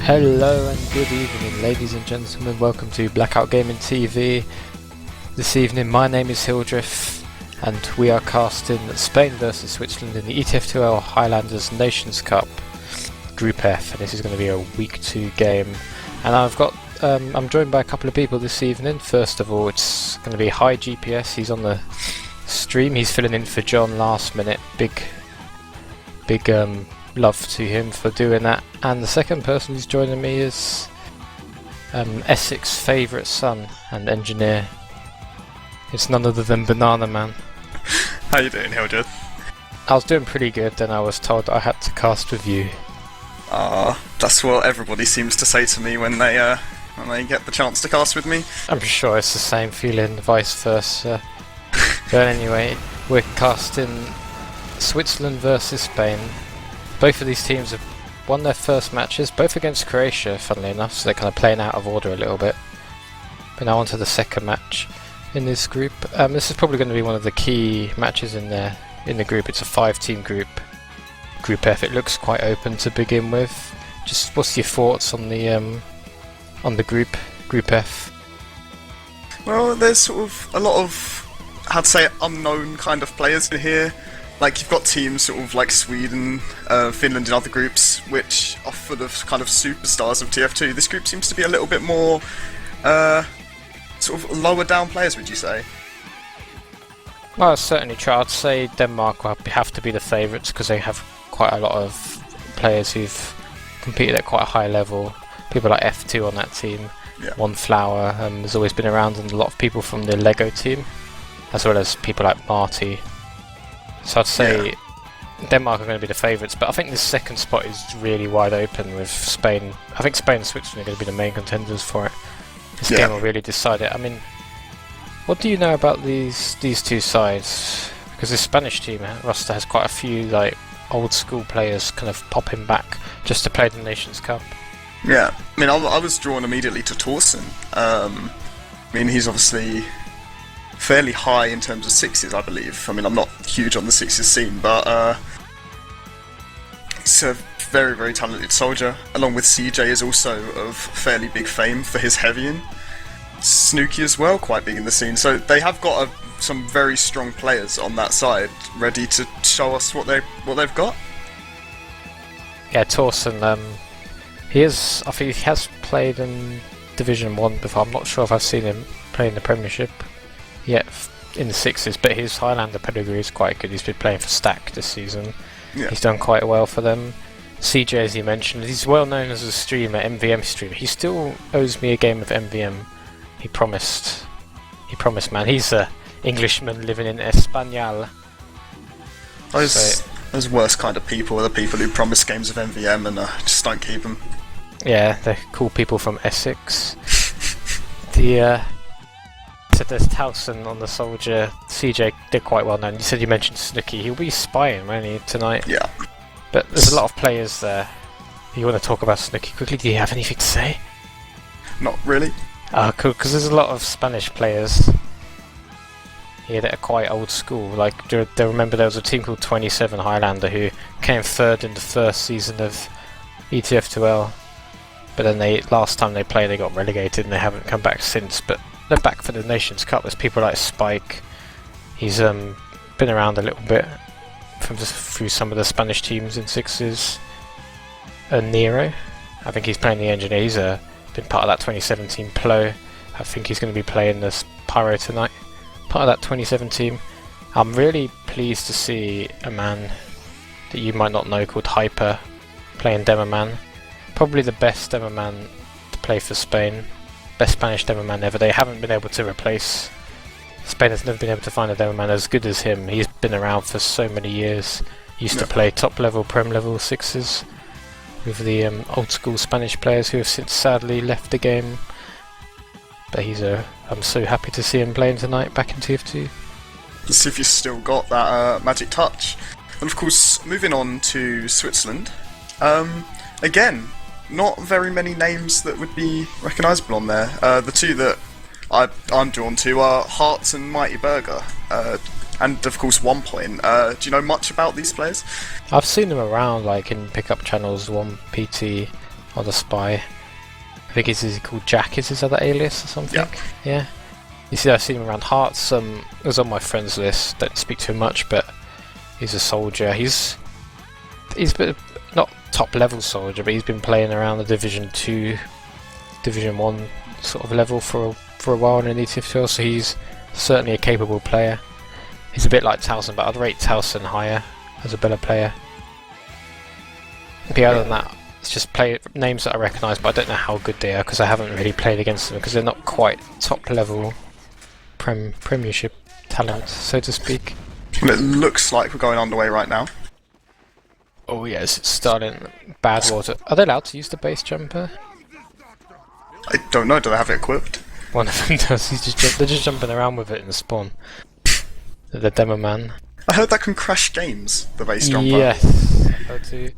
Hello and good evening, ladies and gentlemen. Welcome to Blackout Gaming TV. This evening, my name is Hildreth, and we are casting Spain versus Switzerland in the ETF2L Highlanders Nations Cup Group F, and this is going to be a Week 2 game. And I'm joined by a couple of people this evening. First of all, it's going to be HiGPS. He's on the stream. He's filling in for John last minute. Big love to him for doing that. And the second person who's joining me is Essex's favourite son and engineer. It's none other than Bananaman. How you doing, Hildreth? I was doing pretty good, then I was told I had to cast with you. That's what everybody seems to say to me when they get the chance to cast with me. I'm sure it's the same feeling, vice versa. But anyway, we're casting Switzerland versus Spain. Both of these teams have won their first matches, both against Croatia, funnily enough, so they're kind of playing out of order a little bit. But now on to the second match in this group. This is probably going to be one of the key matches in the group. It's a 5-team group, Group F. It looks quite open to begin with. Just what's your thoughts on the Group F? Well, there's sort of a lot of, I'd say, unknown kind of players in here. Like, you've got teams sort of like Sweden, Finland and other groups, which are full of kind of superstars of TF2. This group seems to be a little bit more, sort of lower down players, would you say? Well, it's certainly true. I'd say Denmark will have to be the favourites because they have quite a lot of players who've competed at quite a high level. People like F2 on that team, Yeah. One Flower has always been around, and a lot of people from the Lego team, as well as people like Marty. So I'd say Denmark are going to be the favourites, but I think this second spot is really wide open with Spain. I think Spain and Switzerland are going to be the main contenders for it. This game will really decide it. I mean, what do you know about these two sides? Because this Spanish team roster has quite a few like old school players kind of popping back just to play the Nations Cup. Yeah, I mean, I was drawn immediately to Thorsen. I mean, he's obviously fairly high in terms of sixes, I believe. I mean, I'm not huge on the sixes scene, but he's a very, very talented soldier. Along with CJ is also of fairly big fame for his heavying. Snooky as well, quite big in the scene. So they have got some very strong players on that side, ready to show us what they've got. Yeah, Thorsen. I think he has played in Division 1 before. I'm not sure if I've seen him play in the Premiership yet in the sixes, but his Highlander pedigree is quite good. He's been playing for Stack this season. Yeah. He's done quite well for them. CJ, as you mentioned, he's well known as a streamer, MVM streamer. He still owes me a game of MVM. He promised, man. He's a Englishman living in Espanol. Those worst kind of people are the people who promise games of MVM and just don't keep them. Yeah, they're cool people from Essex. So there's Towson on the soldier. CJ, they're quite well known. You mentioned Snooky. He'll be spying, won't he, tonight? Yeah. But there's a lot of players there. You want to talk about Snooky quickly? Do you have anything to say? Not really. Oh, cool, because there's a lot of Spanish players here that are quite old school. Like, do you remember there was a team called 27 Highlander who came third in the first season of ETF2L, but then last time they played they got relegated and they haven't come back since, but they're back for the Nations Cup. There's people like Spike. He's been around a little bit through some of the Spanish teams in sixes. Nero, I think he's playing the engineer. He's been part of that 2017 Plo. I think he's going to be playing this Pyro tonight. Part of that 2017. I'm really pleased to see a man that you might not know called Hyper playing Demoman. Probably the best Demoman to play for Spain. Best Spanish Demoman ever. They haven't been able to replace. Spain has never been able to find a Demoman as good as him. He's been around for so many years. Used to play top level, Prem level sixes with the old school Spanish players who have since sadly left the game. But I'm so happy to see him playing tonight back in TF2. Let's see if he's still got that magic touch. And of course, moving on to Switzerland. Again, not very many names that would be recognisable on there. The two that I'm drawn to are Hearts and Mighty Burger. And of course 1 Point. Do you know much about these players? I've seen them around, like in pickup channels, 1PT. or the spy. I think he's called Jack is his other alias or something. Yeah. You see, I've seen him around Hearts. It was on my friends list. Don't speak to him much, but he's a soldier. He's been not top level soldier, but he's been playing around the Division 2, Division 1 sort of level for a while in ETF2L. So he's certainly a capable player. He's a bit like Towson, but I'd rate Towson higher as a better player. But other than that, it's just names that I recognise, but I don't know how good they are because I haven't really played against them because they're not quite top level Premiership talent, so to speak. Well, it looks like we're going underway right now. Oh yes, it's starting. Bad water. Are they allowed to use the base jumper? I don't know. Do they have it equipped? One of them does. They're just jumping around with it in the spawn. The Bananaman. I heard that can crash games. The base jumper. Yes. I do.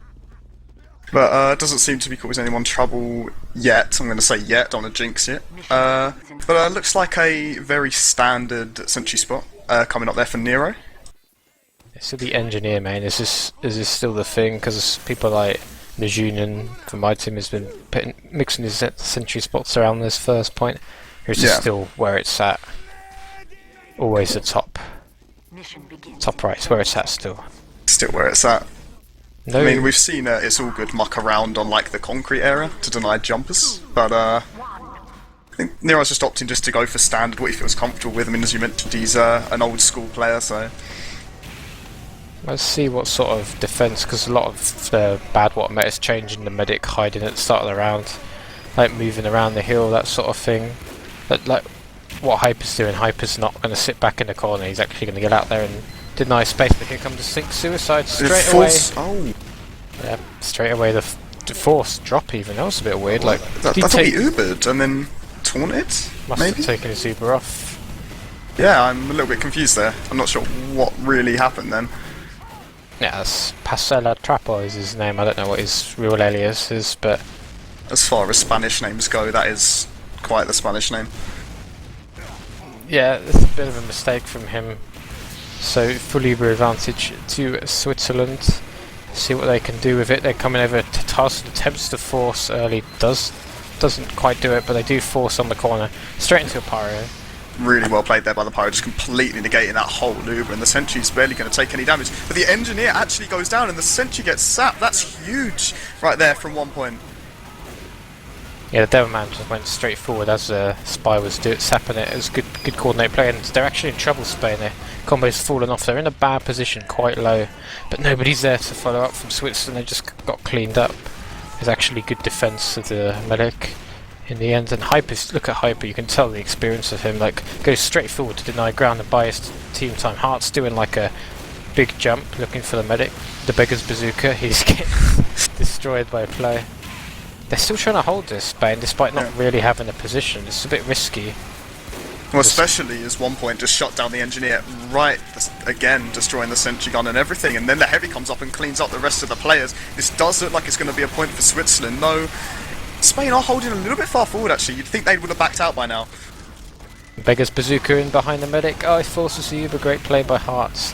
But doesn't seem to be causing anyone trouble yet. I'm going to say yet, don't want to jinx it. But looks like a very standard sentry spot coming up there for Nero. So the engineer main, is this still the thing? Because people like Najunin from my team has been mixing his sentry spots around this first point. Or is this still where it's at? Always the top right, where it's at still. Still where it's at. No. I mean, we've seen It's All Good muck around on like the concrete area to deny jumpers, but I think Nero's just opting just to go for standard, what he feels comfortable with. I mean, as you mentioned, he's an old school player, so... Let's see what sort of defense, because a lot of the bad water meta is changing the medic hiding at the start of the round, like moving around the hill, that sort of thing. But like what Hyper's doing, Hyper's not going to sit back in the corner, he's actually going to get out there and deny space, but here comes the Sync Suicide straight away. Oh. Yeah, straight away the force drop even, that was a bit weird. Like, I thought he Ubered and then taunted? Must have taken his Uber off. Yeah, I'm a little bit confused there. I'm not sure what really happened then. Yeah, that's Pasela Trapo is his name, I don't know what his real alias is, but... As far as Spanish names go, that is quite the Spanish name. Yeah, it's a bit of a mistake from him. So, full Uber advantage to Switzerland. See what they can do with it. They're coming over to Towson, attempts to force early, doesn't quite do it, but they do force on the corner, straight into a pyro. Really well played there by the pyro, just completely negating that whole Uber, and the sentry's barely going to take any damage. But the engineer actually goes down, and the sentry gets sapped. That's huge right there from one point. Yeah, the Devilman just went straight forward as the spy was sapping it. It was good coordinate play, and they're actually in trouble, Spain. Their combo's fallen off. They're in a bad position, quite low, but nobody's there to follow up from Switzerland. They just got cleaned up. There's actually good defense of the medic in the end, and look at Hyper, you can tell the experience of him, like, goes straight forward to deny ground and buy his team time. Heart's doing like a big jump looking for the medic. The beggar's bazooka, he's getting destroyed by a player. They're still trying to hold this, Spain, despite not really having a position. It's a bit risky. Well, especially as one point just shot down the engineer, right, again, destroying the sentry gun and everything, and then the heavy comes up and cleans up the rest of the players. This does look like it's going to be a point for Switzerland. No, Spain are holding a little bit far forward, actually. You'd think they would have backed out by now. Beggar's bazooka in behind the medic. Oh, he forces the Uber. Great play by Hearts.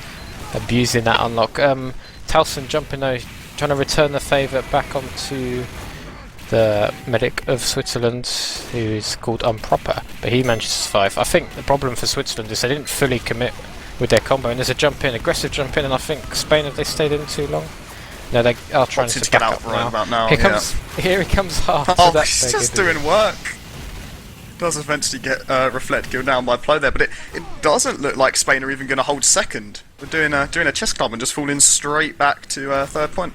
Abusing that unlock. Towson jumping though, trying to return the favour back onto the medic of Switzerland, who is called Unproper, but he manages to survive. I think the problem for Switzerland is they didn't fully commit with their combo, and there's a jump in, aggressive jump in, and I think Spain, have they stayed in too long? No, they are trying to back up right about now. Here he comes hard. Oh, he's just doing work. Does eventually get Reflect killed down by play there, but it doesn't look like Spain are even going to hold second. We're doing a chess club and just falling straight back to third point.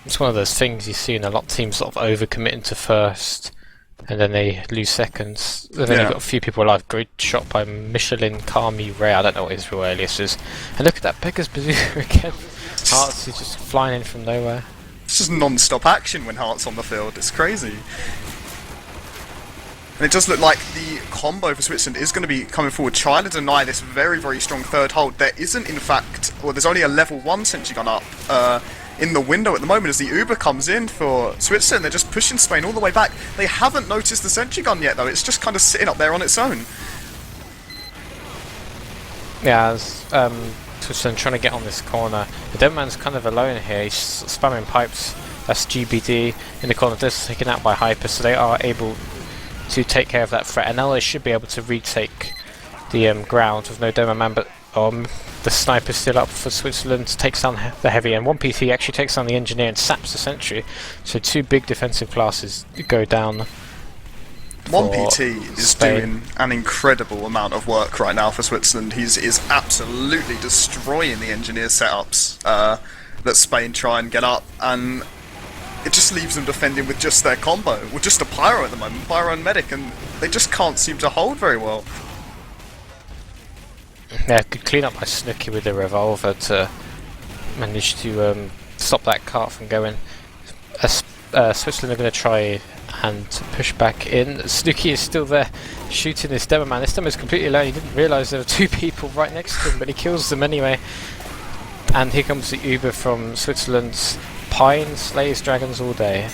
It's one of those things you see in a lot of teams sort of overcommitting to first, and then they lose seconds. And then you've got a few people alive. Great shot by Michelin Kami Ray. I don't know what his real alias is. And look at that Beggar's bazooka again. Hearts is just flying in from nowhere. It's just non-stop action when Hearts on the field. It's crazy. And it does look like the combo for Switzerland is going to be coming forward, trying to deny this very, very strong third hold. There isn't, in fact, well, there's only a level 1 sentry gun up in the window at the moment as the Uber comes in for Switzerland. They're just pushing Spain all the way back. They haven't noticed the sentry gun yet, though. It's just kind of sitting up there on its own. Yeah, Switzerland trying to get on this corner. The Deadman's kind of alone here. He's spamming pipes. That's GBD in the corner. This is taken out by Hyper, so they are able to take care of that threat. And now they should be able to retake the ground with no Bananaman, but the sniper's still up for Switzerland, takes down the heavy, and 1PT actually takes down the engineer and saps the sentry. So 2 big defensive classes go down. 1PT is doing an incredible amount of work right now for Switzerland. He is absolutely destroying the engineer setups that Spain try and get up, and it just leaves them defending with just their combo, with just a pyro at the moment, pyro and medic, and they just can't seem to hold very well. Yeah, good clean up by Snooki with the revolver to manage to stop that cart from going. Switzerland are going to try and push back in. Snooki is still there shooting this Bananaman. This time is completely alone. He didn't realise there were 2 people right next to him, but he kills them anyway. And here comes the Uber from Switzerland's Pine slays dragons all day.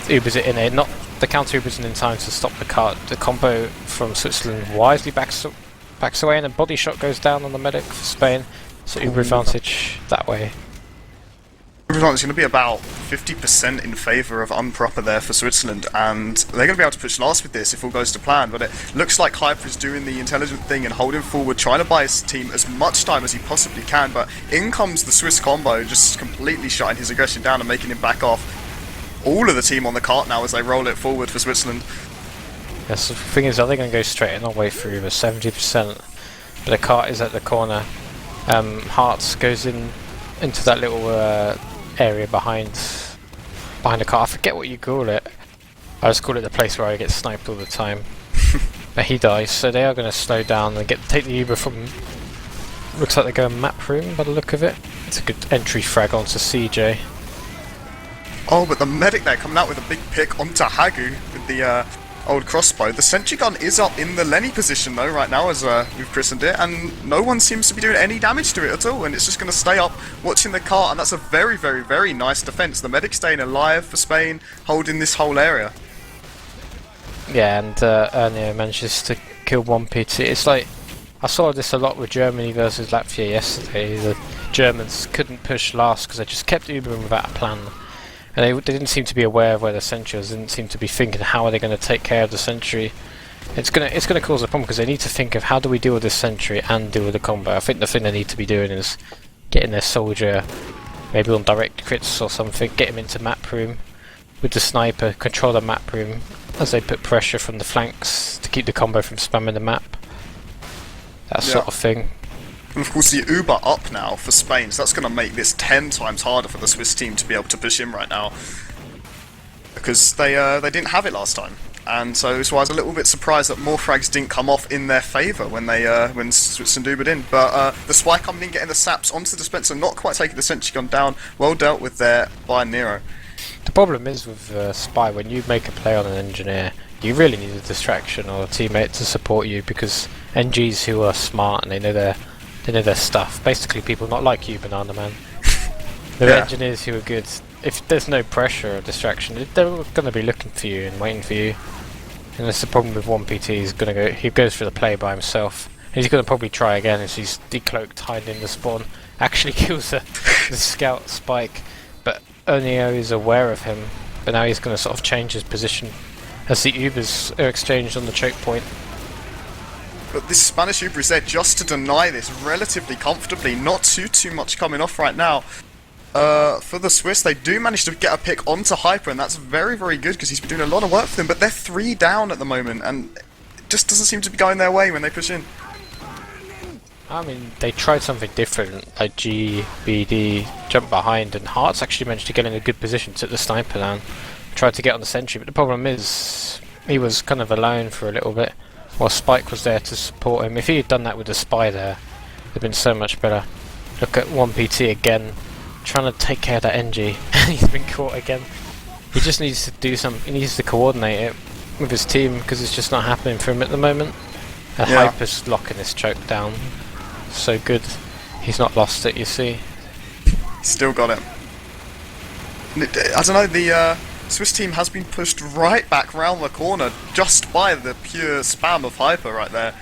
Uber's in it, not the counter Uber's in time to stop the cart. The combo from Switzerland wisely backs away, and a body shot goes down on the medic for Spain. So Uber advantage that way. Uber advantage is going to be about 50% in favour of Unproper there for Switzerland, and they're going to be able to push last with this if all goes to plan. But it looks like Hyper is doing the intelligent thing and holding forward, trying to buy his team as much time as he possibly can. But in comes the Swiss combo, just completely shutting his aggression down and making him back off. All of the team on the cart now as they roll it forward for Switzerland. Yes, the thing is, are they going to go straight and not wait for Uber? 70%, but the cart is at the corner. Hearts goes into that little area behind the cart. I forget what you call it. I just call it the place where I get sniped all the time. But he dies, so they are going to slow down and take the Uber from. Looks like they're going map room by the look of it. It's a good entry frag onto CJ. Oh, but the medic there coming out with a big pick onto Hagu with the old crossbow. The sentry gun is up in the Lenny position though right now, as we've christened it, and no one seems to be doing any damage to it at all, and it's just going to stay up watching the cart, and that's a very, very, very nice defense. The medic staying alive for Spain, holding this whole area. Yeah, and Ernio manages to kill 1PT. It's like, I saw this a lot with Germany versus Latvia yesterday. The Germans couldn't push last because they just kept Ubering without a plan. And they didn't seem to be aware of where the sentry was, didn't seem to be thinking how are they going to take care of the sentry. It's gonna cause a problem because they need to think of how do we deal with this sentry and deal with the combo. I think the thing they need to be doing is getting their soldier maybe on direct crits or something, get him into map room with the sniper, control the map room as they put pressure from the flanks to keep the combo from spamming the map. That sort of thing. And of course the Uber up now for Spain, so that's going to make this 10 times harder for the Swiss team to be able to push in right now. Because they didn't have it last time. And so I was a little bit surprised that more frags didn't come off in their favour when when Switzerland Ubered in. But the Spy coming in, getting the saps onto the dispenser, not quite taking the sentry gun down. Well dealt with there by Nero. The problem is with Spy, when you make a play on an engineer, you really need a distraction or a teammate to support you, because NGs who are smart and they know their stuff, basically people not like you, Bananaman. The engineers who are good, if there's no pressure or distraction, they're going to be looking for you and waiting for you. And that's the problem with 1PT. He goes for the play by himself. He's going to probably try again as he's decloaked, hiding in the spawn. Actually kills the scout Spike, but Onio is aware of him. But now he's going to sort of change his position as the Ubers are exchanged on the choke point. But this Spanish Uber is there just to deny this relatively comfortably. Not too much coming off right now. For the Swiss, they do manage to get a pick onto Hyper, and that's very, very good because he's been doing a lot of work for them. But they're 3 down at the moment, and it just doesn't seem to be going their way when they push in. I mean, they tried something different, like GBD, jump behind, and Hearts actually managed to get in a good position, took the sniper down, tried to get on the sentry, but the problem is, he was kind of alone for a little bit, while Spike was there to support him. If he had done that with the Spy there, it would have been so much better. Look at 1PT again, trying to take care of that NG, and he's been caught again. He just needs to do he needs to coordinate it with his team, because it's just not happening for him at the moment. Hyper's locking this choke down. So good. He's not lost it, you see. Still got it. I don't know, the Swiss team has been pushed right back round the corner just by the pure spam of Hyper right there.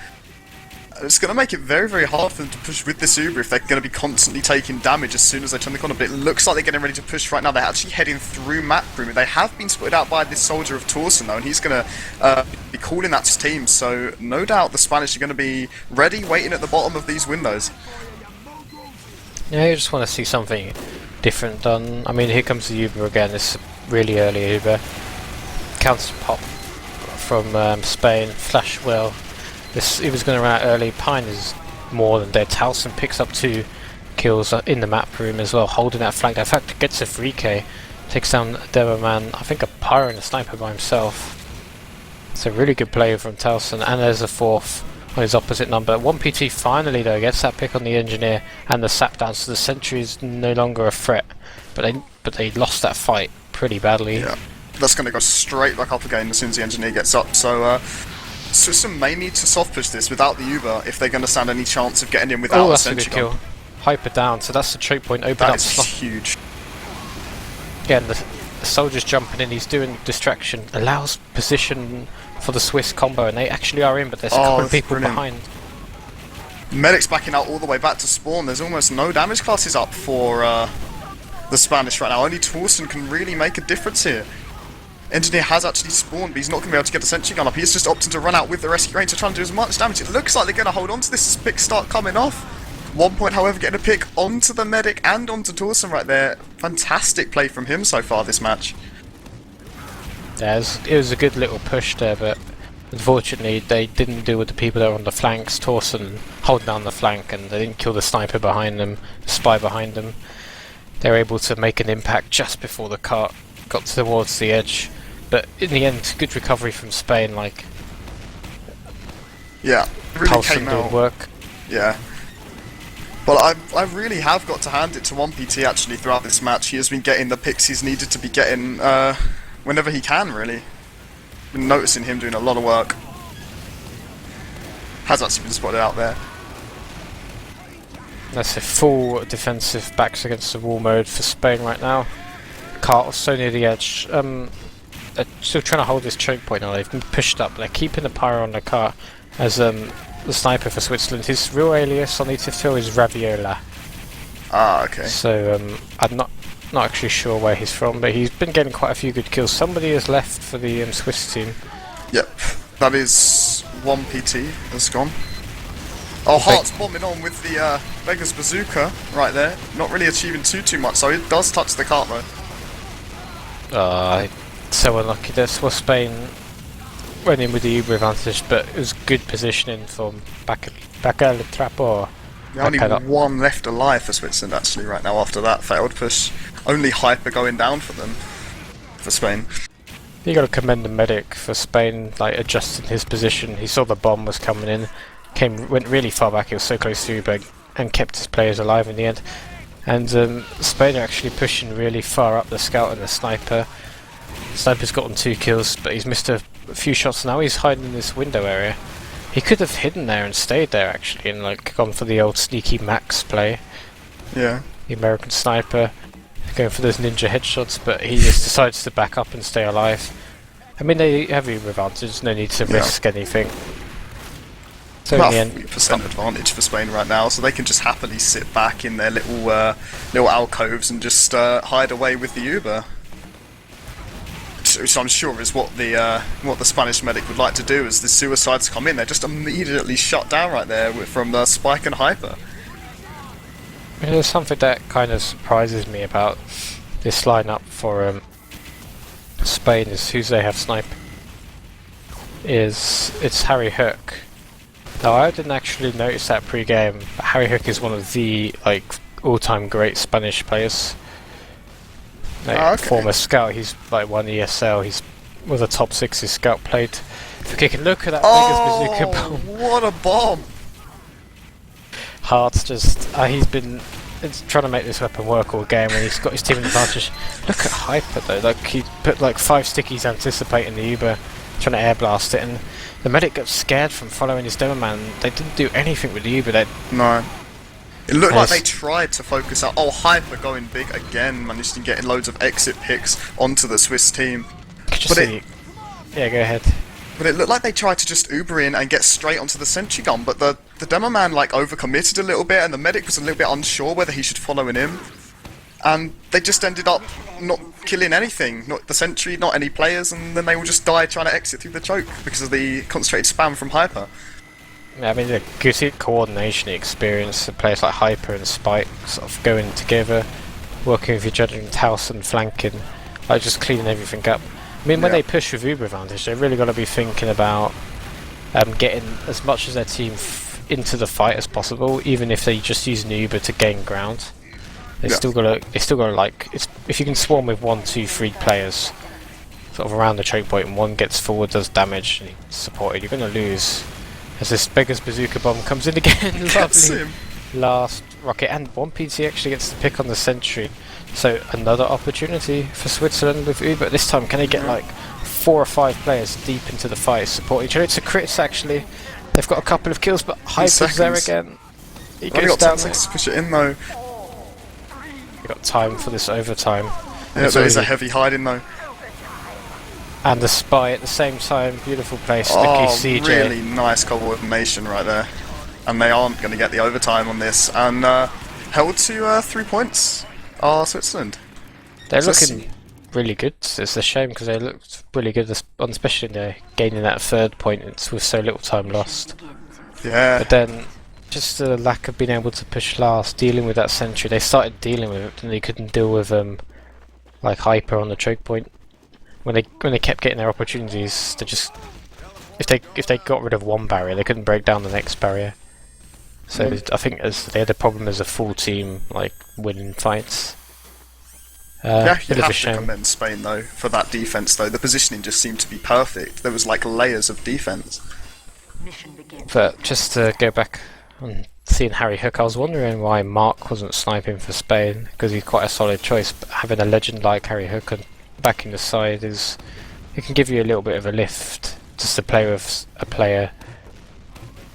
It's going to make it very, very hard for them to push with this Uber if they're going to be constantly taking damage as soon as they turn the corner. But it looks like they're getting ready to push right now. They're actually heading through map room. They have been split out by this soldier of Torsen though, and he's going to be calling that team. So no doubt the Spanish are going to be ready, waiting at the bottom of these windows. Yeah, you just want to see something different done. I mean, here comes the Uber again. It's really early Uber. Counter pop from Spain. Flash well. He was going to run out early. Pine is more than dead. Towson picks up 2 kills in the map room as well, holding that flank. In fact, gets a 3k. Takes down Bananaman. I think a pyro and a sniper by himself. It's a really good play from Towson. And there's a 4th on his opposite number. 1PT finally though gets that pick on the engineer and the sap down, so the sentry is no longer a threat. But they lost that fight pretty badly. Yeah, that's going to go straight back up again as soon as the engineer gets up. So System may need to soft push this without the Uber if they're going to stand any chance of getting in without a sentry gun. Kill. Hyper down, so that's the choke point. Open that up. Is huge. Again, the soldier's jumping in. He's doing distraction. Allows position for the Swiss combo, and they actually are in, but there's a couple of people behind. Medic's backing out all the way back to spawn. There's almost no damage classes up for the Spanish right now. Only Torsen can really make a difference here. Engineer has actually spawned, but he's not going to be able to get the sentry gun up. He's just opting to run out with the rescue range to try and do as much damage. It looks like they're going to hold on to this as picks start coming off. 1 point, however, getting a pick onto the medic and onto Torsen right there. Fantastic play from him so far this match. Yeah, it was a good little push there, but unfortunately they didn't deal with the people that were on the flanks. Torsen holding down the flank, and they didn't kill the sniper behind them, the spy behind them. They were able to make an impact just before the cart got towards the edge. But in the end, good recovery from Spain. Like, yeah, really Towson came out. did work. Yeah. Well, I really have got to hand it to 1PT actually throughout this match. He has been getting the picks he's needed to be getting whenever he can, really. Been noticing him doing a lot of work. Has actually been spotted out there. That's a full defensive backs against the wall mode for Spain right now. Cart so near the edge. They're still trying to hold this choke point now. They've been pushed up. They're keeping the pyro on the cart as the sniper for Switzerland. His real alias on ETF2L is Raviola. Ah, okay. So I'm not actually sure where he's from, but he's been getting quite a few good kills. Somebody has left for the Swiss team. Yep, that is 1PT has gone. Oh, Hart's bombing on with the Vegas bazooka right there. Not really achieving too much, so it does touch the cart though. So unlucky. This was Spain went in with the Uber advantage, but it was good positioning from back at the trap or. Only one left alive for Switzerland actually right now after that failed push. Only Hyper going down for them, for Spain. You got to commend the medic for Spain, like adjusting his position. He saw the bomb was coming in, went really far back. He was so close to Uber and kept his players alive in the end. And Spain are actually pushing really far up the scout and the sniper. The sniper's gotten 2 kills, but he's missed a few shots. Now he's hiding in this window area. He could have hidden there and stayed there actually, and like gone for the old sneaky Max play. Yeah. The American sniper going for those ninja headshots, but he just decides to back up and stay alive. I mean, they have Uber advantage. No need to risk anything. So about in the end, 40% advantage for Spain right now, so they can just happily sit back in their little alcoves and just hide away with the Uber. Which I'm sure is what the Spanish medic would like to do. As the suicides come in, they're just immediately shut down right there from the Spike and Hyper. there's something that kind of surprises me about this lineup for Spain is who they have snipe. It's Harry Hook. Now I didn't actually notice that pre-game, but Harry Hook is one of the all-time great Spanish players. Former scout, he's like won ESL, he's one of the top 6 his scout played for kicking. Look at that Vegas bazooka bomb. What a bomb! Hart's just he's been trying to make this weapon work all game when he's got his team in advantage. Look at Hyper though, like he put like 5 stickies anticipating the Uber, trying to air blast it, and the medic got scared from following his demo man. They didn't do anything with the Uber. No. It looked like they tried to focus out. Oh, Hyper going big again, managed to get loads of exit picks onto the Swiss team. Yeah, go ahead. But it looked like they tried to just Uber in and get straight onto the sentry gun, but the demo man like overcommitted a little bit, and the medic was a little bit unsure whether he should follow in him. And they just ended up not killing anything, not the sentry, not any players, and then they all just died trying to exit through the choke because of the concentrated spam from Hyper. Yeah, I mean, the good coordination experience of players like Hyper and Spike sort of going together, working with each other and Towson flanking, like just cleaning everything up. I mean, when they push with Uber advantage, they've really got to be thinking about getting as much of their team into the fight as possible, even if they just use an Uber to gain ground. They still got to like, if you can swarm with 1, 2, 3 players sort of around the choke point and one gets forward, does damage, and he's supported, you're going to lose. As this beggar's bazooka bomb comes in again, lovely last rocket, and 1PT actually gets the pick on the sentry. So another opportunity for Switzerland with Uber. This time, can they get like 4 or 5 players deep into the fight, support each other? It's a crits actually. They've got a couple of kills, but Hyper's there again. He Only goes got down 10 seconds to push it in though. You got time for this overtime. Yeah, there is a heavy hiding though. And the spy at the same time. Beautiful play, Sticky CJ. Really nice coordination right there. And they aren't going to get the overtime on this. And held to 3 points are Switzerland. They're looking really good. It's a shame because they looked really good, especially they're gaining that 3rd point with so little time lost. Yeah. But then, just the lack of being able to push last, dealing with that sentry. They started dealing with it, and they couldn't deal with like Hyper on the choke point. When they kept getting their opportunities, they just if they got rid of one barrier, they couldn't break down the next barrier. So I think they had a problem as a full team, like winning fights. Yeah, you bit of a have to shame. commend Spain though for that defense though. The positioning just seemed to be perfect. There was like layers of defense. But just to go back on seeing Harry Hook, I was wondering why Mark wasn't sniping for Spain, because he's quite a solid choice. But having a legend like Harry Hook and backing the side it can give you a little bit of a lift just to play with a player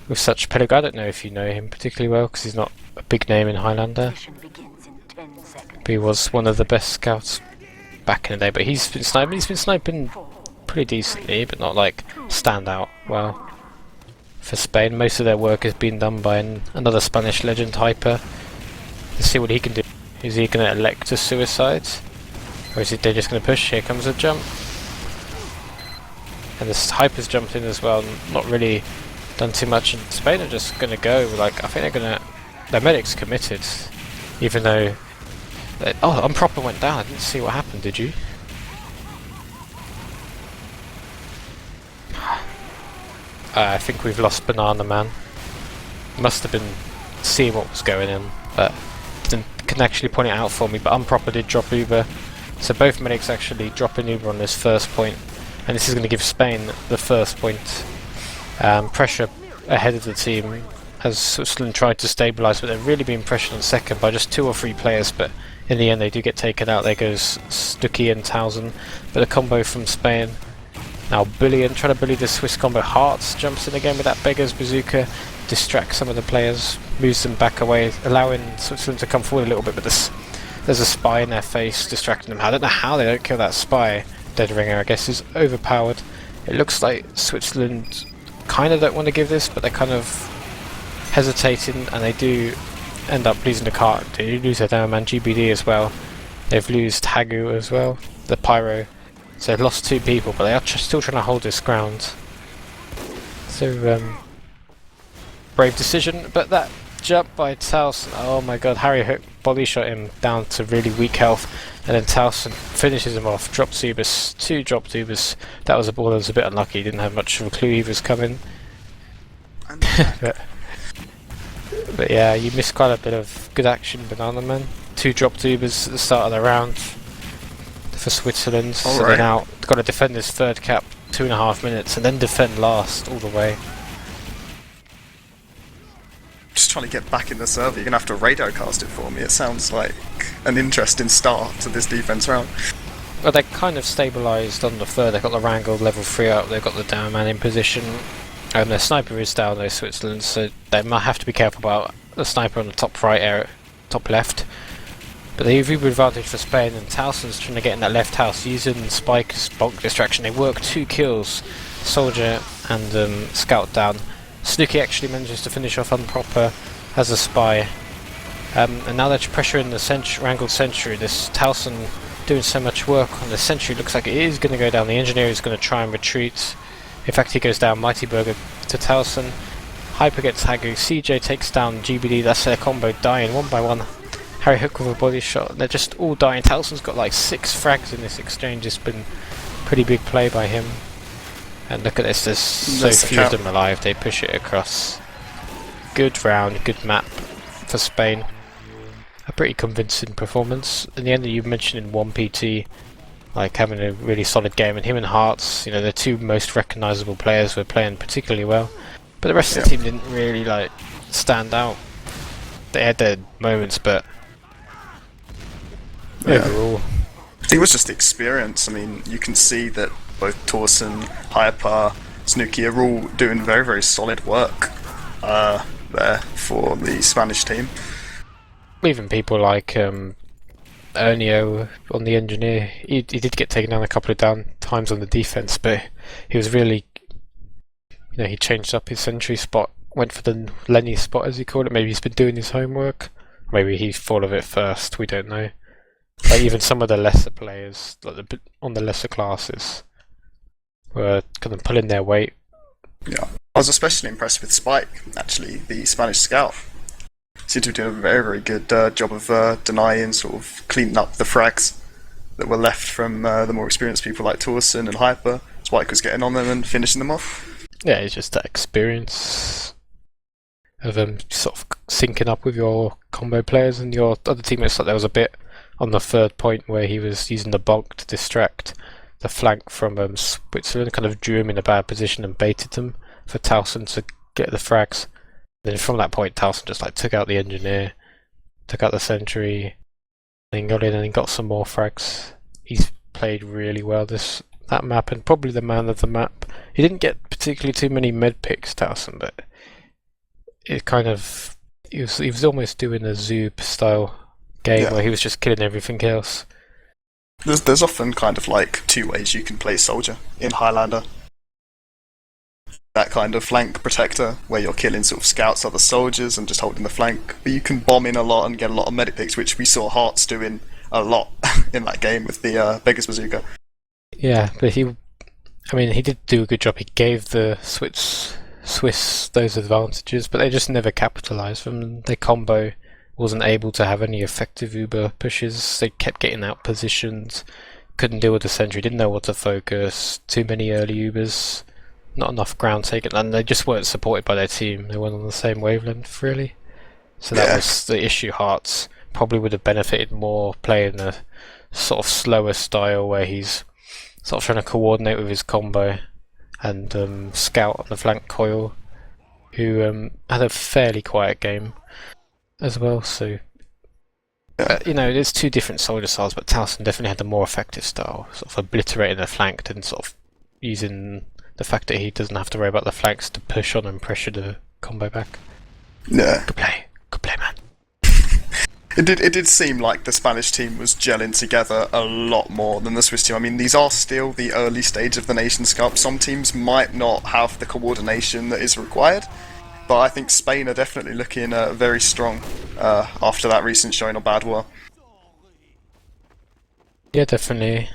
with such pedigree. I don't know if you know him particularly well because he's not a big name in Highlander, but he was one of the best scouts back in the day. But he's been sniping pretty decently, but not like stand out well for Spain. Most of their work has been done by another Spanish legend, Hyper. Let's see what he can do. Is he going to elect a suicide? Or is it they're just going to push? Here comes a jump. And this Hyper's jumped in as well, not really done too much. And Spain are just going to go, like, I think they're going to... Their medic's committed, even though... oh, Unproper went down, I didn't see what happened, did you? I think we've lost Bananaman. Must have been seeing what was going on, but couldn't actually point it out for me, but Unproper did drop Uber. So both medics actually dropping Uber on this first point, and this is going to give Spain the first point. Pressure ahead of the team as Switzerland tried to stabilise, but they're really being pressured on second by just 2 or 3 players, but in the end they do get taken out. There goes Stucky and Towson, but a combo from Spain. Now Bullion, trying to bully the Swiss combo. Hearts jumps in again with that beggar's bazooka, distracts some of the players, moves them back away, allowing Switzerland to come forward a little bit, but there's a spy in their face, distracting them. I don't know how they don't kill that spy. Dead Ringer, I guess, is overpowered. It looks like Switzerland kind of don't want to give this, but they're kind of hesitating, and they do end up losing the cart. They do lose their Bananaman GBD as well. They've lost Hagu as well, the Pyro. So they've lost 2 people, but they are still trying to hold this ground. So, brave decision, but that jump by Towson, oh my god, Harry Hook body shot him down to really weak health, and then Towson finishes him off, drops Ubers, 2 dropped Ubers. That was a ball that was a bit unlucky, he didn't have much of a clue he was coming. But yeah, you missed quite a bit of good action, Bananaman. 2 dropped Ubers at the start of the round for Switzerland, so they're now got to defend this 3rd cap 2.5 minutes, and then defend last all the way. Just trying to get back in the server, you're going to have to radio cast it for me. It sounds like an interesting start to this defense round. Well, they're kind of stabilised on the 3rd. They've got the Wrangle level 3 up, they've got the Bananaman in position, and their sniper is down though, Switzerland, so they might have to be careful about the sniper on the top right area, top left. But they have Uber advantage for Spain, and Towson's trying to get in that left house using Spike's bonk distraction. They work 2 kills, Soldier and Scout down. Snooki actually manages to finish off Unproper as a spy. And now they're pressuring the Wrangled Sentry. This Towson doing so much work on the Sentry, looks like it is going to go down. The Engineer is going to try and retreat. In fact, he goes down. Mighty Burger to Towson. Hyper gets Hagu. CJ takes down GBD. That's their combo dying one by one. Harry Hook with a body shot. They're just all dying. Towson's got like 6 frags in this exchange. It's been pretty big play by him. And look at this, there's so few of them alive. They push it across. Good round, good map for Spain. A pretty convincing performance. In the end, you mentioned in 1PT, like having a really solid game, and him and Hearts, you know, the 2 most recognisable players, were playing particularly well. But the rest of the team didn't really like stand out. They had their moments, but overall, I think it was just the experience. I mean, you can see that both Torsen, Hyper, Snooki are all doing very, very solid work there for the Spanish team. Even people like Ernio on the Engineer, he did get taken down a couple of times on the defense, but he was really, you know, he changed up his sentry spot, went for the Lenny spot as he called it. Maybe he's been doing his homework. Maybe he thought of it first. We don't know. Like even some of the lesser players, like on the lesser classes, were kind of pulling their weight. Yeah, I was especially impressed with Spike, actually, the Spanish scout. Seemed to be doing a very, very good job of denying, sort of cleaning up the frags that were left from the more experienced people like Torsen and Hyper. Spike was getting on them and finishing them off. Yeah, it's just that experience of sort of syncing up with your combo players and your other teammates. Like there was a bit on the 3rd point where he was using the bonk to distract the flank from Switzerland, kind of drew him in a bad position and baited them for Towson to get the frags. Then from that point, Towson just like took out the Engineer, took out the Sentry, then got in and got some more frags. He's played really well that map, and probably the man of the map. He didn't get particularly too many med picks, Towson, but it kind of he was almost doing a Zoob style game where he was just killing everything else. There's often kind of like 2 ways you can play Soldier in Highlander. That kind of flank protector, where you're killing sort of scouts, other soldiers, and just holding the flank. But you can bomb in a lot and get a lot of medic picks, which we saw Hearts doing a lot in that game with the Beggar's Bazooka. Yeah, but he did do a good job. He gave the Swiss those advantages, but they just never capitalised from them. Their combo wasn't able to have any effective Uber pushes. They kept getting out positioned, couldn't deal with the Sentry, didn't know what to focus, too many early Ubers, not enough ground taken, and they just weren't supported by their team. They weren't on the same wavelength, really. So that was the issue. Hearts probably would have benefited more playing a sort of slower style where he's sort of trying to coordinate with his combo, and Scout on the flank coil, who had a fairly quiet game as well. So you know, there's 2 different soldier styles, but Towson definitely had the more effective style, sort of obliterating the flank and sort of using the fact that he doesn't have to worry about the flanks to push on and pressure the combo back. Yeah. Good play, man. It did seem like the Spanish team was gelling together a lot more than the Swiss team. I mean, these are still the early stage of the Nations Cup. Some teams might not have the coordination that is required, but I think Spain are definitely looking very strong after that recent showing on Bad War. Yeah, definitely.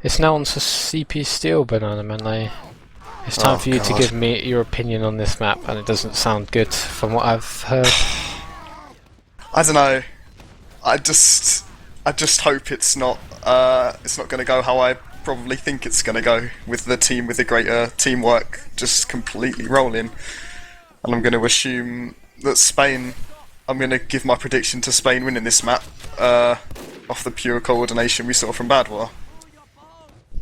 It's now on to CP Steel, Bananaman. It's time for you to give me your opinion on this map, and it doesn't sound good from what I've heard. I don't know. I just hope it's not going to go how I probably think it's going to go, with the team with the greater teamwork just completely rolling. And I'm going to assume that Spain. I'm going to give my prediction to Spain winning this map off the pure coordination we saw from Bad War.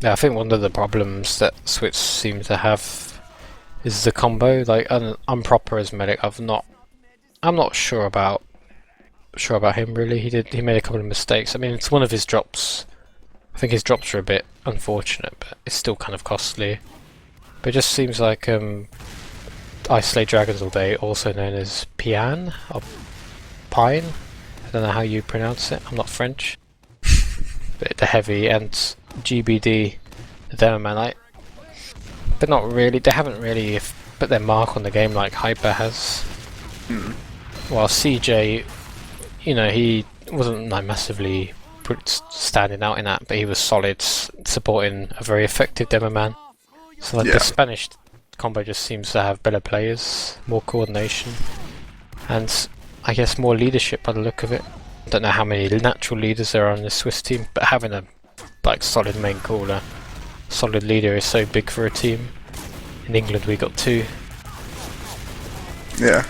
Yeah, I think one of the problems that Swiss seem to have is the combo. Like, I'm proper as medic. I'm not sure about him really. He made a couple of mistakes. I mean, it's one of his drops. I think his drops are a bit unfortunate, but it's still kind of costly. But it just seems like I Slay Dragons All Day, also known as Pian or Pine. I don't know how you pronounce it, I'm not French. But the heavy and GBD, the Bananaman, but not really, they haven't really put their mark on the game like Hyper has. While CJ, you know, he wasn't like massively standing out in that, but he was solid, supporting a very effective Bananaman. So like the Spanish combo just seems to have better players, more coordination, and I guess more leadership by the look of it. I don't know how many natural leaders there are on the Swiss team, but having a like solid main caller, solid leader is so big for a team. In England we got 2. Yeah.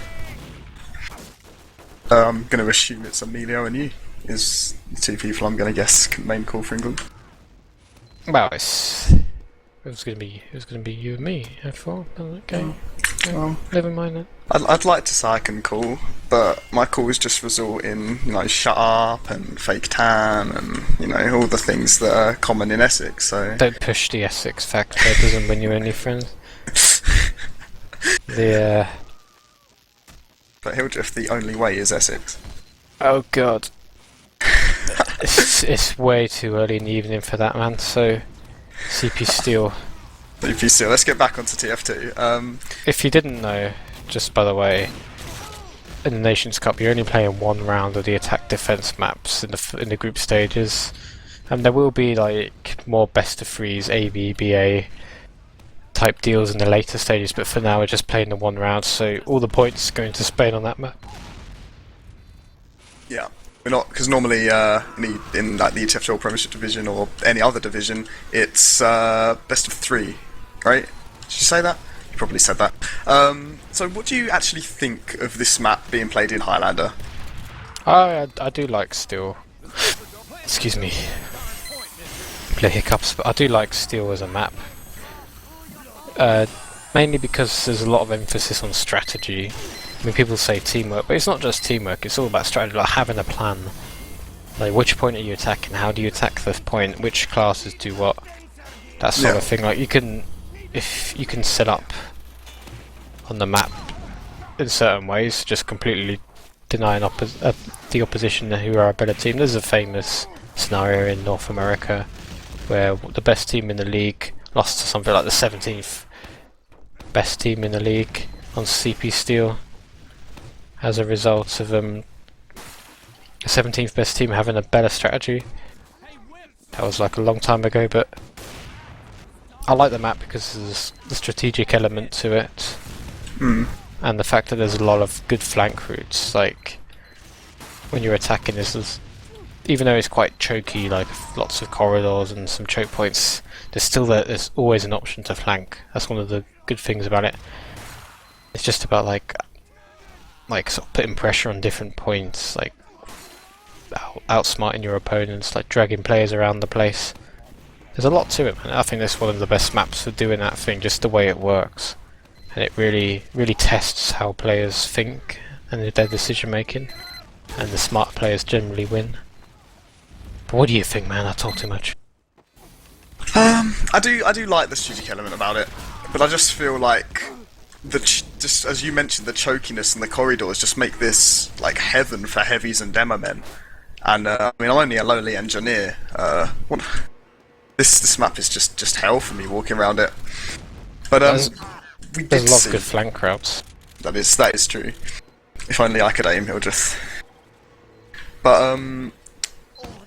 I'm going to assume it's Emilio and you is the 2 people I'm going to guess main call for England. Well, it was going to be you and me. I thought, okay, never mind that. I'd like to say I can call, but my calls just result in, you know, shut up and fake tan and, you know, all the things that are common in Essex. So don't push the Essex factor. It doesn't win you any friends. But Hildreth, the only way is Essex. Oh god. it's way too early in the evening for that, man, so CP Steel. CP Steel, let's get back onto TF2. If you didn't know, just by the way, in the Nations Cup you're only playing 1 round of the attack defense maps in the group stages, and there will be like more best of 3s, AB, BA type deals in the later stages, but for now we're just playing the 1 round, so all the points going to Spain on that map. Yeah, we're not, because normally in like the ETF2L Premiership division or any other division, it's best of 3, right? Did you say that? You probably said that. So what do you actually think of this map being played in Highlander? I do like Steel. Excuse me. Play hiccups, but I do like Steel as a map. Mainly because there's a lot of emphasis on strategy. I mean, people say teamwork, but it's not just teamwork, it's all about strategy, like having a plan. Like, which point are you attacking, how do you attack this point, which classes do what, that sort of thing. Like, if you can set up on the map in certain ways, just completely denying the opposition who are a better team. There's a famous scenario in North America where the best team in the league lost to something like the 17th best team in the league on CP Steel as a result of the 17th best team having a better strategy. That was like a long time ago, but I like the map because there's the strategic element to it, and the fact that there's a lot of good flank routes. Like when you're attacking this, even though it's quite choky, like lots of corridors and some choke points, there's always an option to flank. That's one of the good things about it. It's just about like sort of putting pressure on different points, like outsmarting your opponents, like dragging players around the place. There's a lot to it, man. I think this is one of the best maps for doing that thing, just the way it works, and it really tests how players think and their decision making, and the smart players generally win. But what do you think, man? I talk too much. I do like the strategic element about it, but I just feel like just as you mentioned, the chokiness and the corridors just make this like heaven for heavies and demo men. And I mean, I'm only a lowly engineer. This map is just hell for me walking around it. But there's a lot of good flank routes. That is true. If only I could aim Hildreth. But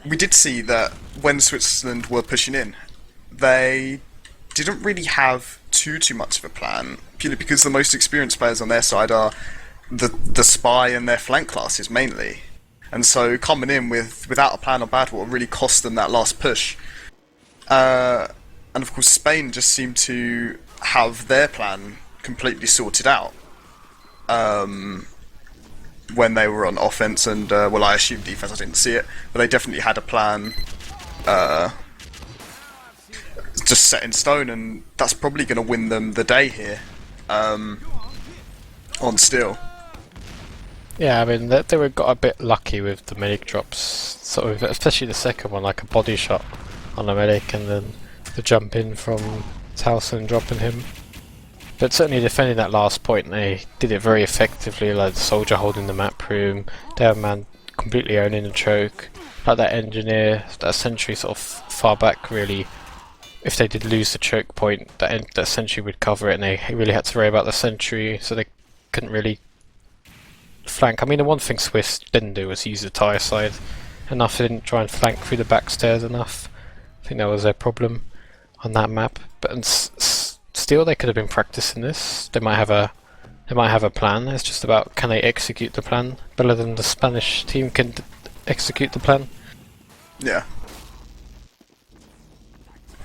we did see that when Switzerland were pushing in, they didn't really have too much of a plan, purely because the most experienced players on their side are the spy and their flank classes mainly. And so coming in without a plan or battle really cost them that last push. And of course Spain just seemed to have their plan completely sorted out when they were on offense and, well, I assume defense, I didn't see it, but they definitely had a plan just set in stone, and that's probably going to win them the day here on Steel. Yeah, I mean, they got a bit lucky with the medic drops, sort of, especially the second one, like a body shot on a medic, and then the jump in from Towson dropping him. But certainly defending that last point, they did it very effectively, like the soldier holding the map room, their man completely owning the choke. Like that engineer, that sentry sort of far back really. If they did lose the choke point, that sentry would cover it, and they really had to worry about the sentry, so they couldn't really flank. I mean, the one thing Swiss didn't do was use the tyre side enough. They didn't try and flank through the back stairs enough. I think that was their problem on that map. But still, they could have been practicing this. They might have a plan. It's just about, can they execute the plan better than the Spanish team can execute the plan? Yeah.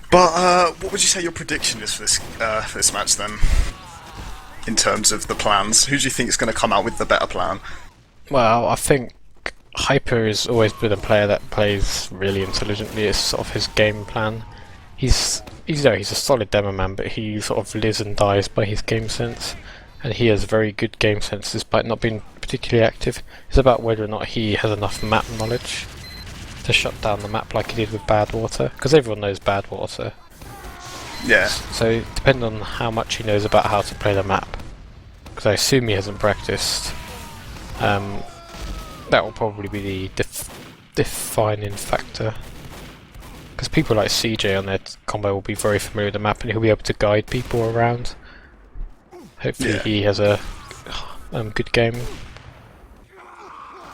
But what would you say your prediction is for this match then? In terms of the plans, who do you think is going to come out with the better plan? Well, I think Hyper has always been a player that plays really intelligently. It's sort of his game plan. He's a solid demo man, but he sort of lives and dies by his game sense, and he has very good game sense despite not being particularly active. It's about whether or not he has enough map knowledge to shut down the map like he did with Badwater, because everyone knows Badwater. Yeah. So depending on how much he knows about how to play the map, because I assume he hasn't practiced, that will probably be the defining factor. Because people like CJ on their combo will be very familiar with the map, and he'll be able to guide people around. Hopefully he has a good game.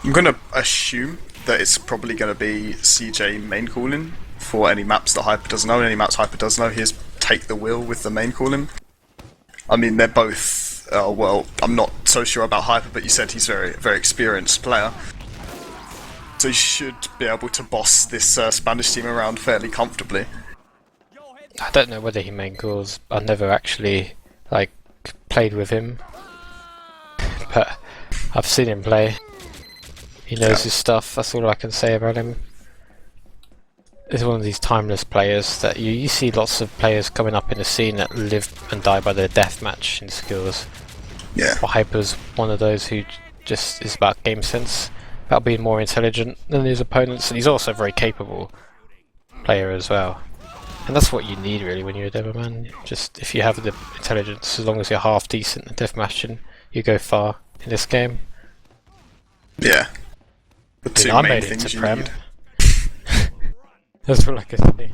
I'm going to assume that it's probably going to be CJ main calling for any maps that Hyper doesn't know, and any maps Hyper does know, he's take the wheel with the main calling. I mean, they're both, well, I'm not so sure about Hyper, but you said he's a very experienced player. So he should be able to boss this Spanish team around fairly comfortably. I don't know whether he main calls. I've never actually, played with him. But I've seen him play. He knows his stuff, that's all I can say about him. He's one of these timeless players that you see lots of players coming up in the scene that live and die by their deathmatch in skills. Yeah. But Hyper's one of those who just is about game sense, about being more intelligent than his opponents, and he's also a very capable player as well. And that's what you need really when you're a demo man. Just if you have the intelligence, as long as you're half decent at deathmatching, you go far in this game. Yeah. The two I main made it things to you Prem. need. That's all I can say.